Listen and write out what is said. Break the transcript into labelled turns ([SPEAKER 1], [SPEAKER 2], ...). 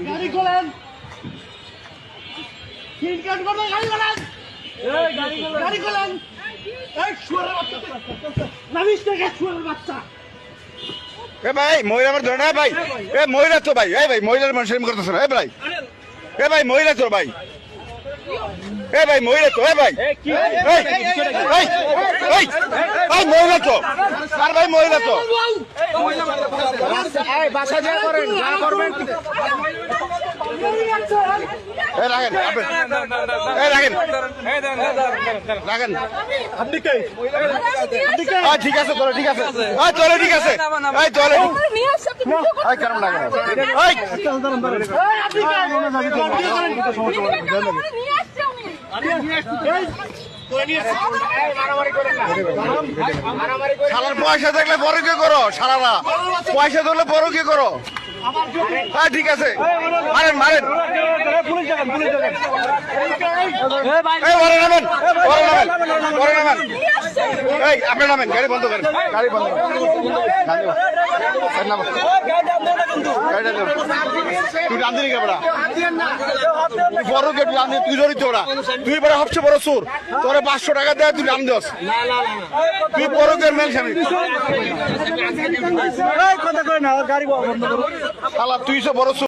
[SPEAKER 1] গাড়ি খোলেন, সিট কাট করবেন, গাড়ি খোলেন, গাড়ি খোলেন। এই শুয়োরের বাচ্চা, নামিস থেকে শুয়োরের বাচ্চা।
[SPEAKER 2] এ ভাই মহিলা আমার ধরে না ভাই, এ মহিলা তো ভাই, এই ভাই মহিলার মানুষ এরকম করতেছে না, এ ভাই, এ ভাই মহিলা তো ভাই, এ ভাই মহিলা তো, এ ভাই, ভাই মহিলা তো, আর ভাই মহিলা তো,
[SPEAKER 1] বাসা যা করেন, যা করবেন।
[SPEAKER 2] এ রাখেন, এ রাখেন, রাখেন।
[SPEAKER 1] আপনি কে?
[SPEAKER 2] ঠিক আছে চলো, ঠিক আছে, চলো ঠিক আছে, চলে কেমন লাগে শালার পয়সা দেখলে বড় কি করো, শালারা পয়সা দেখলে বড় কি করো। ঠিক আছে, মারেন মারেন, নামেন, নামেন, এই আপনি নামেন, গাড়ি বন্ধ করেন, গাড়ি বন্ধ করেন, তুই টান দিলি কেবড়া, বড় কে তুই টান দিয়ে, তুই জড়িত ওরা, তুই বড় সবচেয়ে বড় চোর, তোর 500 টাকা দেয় তুই টান দিস, তুই বড় কে মেল স্বামী,
[SPEAKER 1] কথা কয় না, গাড়ি বন্ধ করো।
[SPEAKER 2] শালা তুই সব বড় চোর।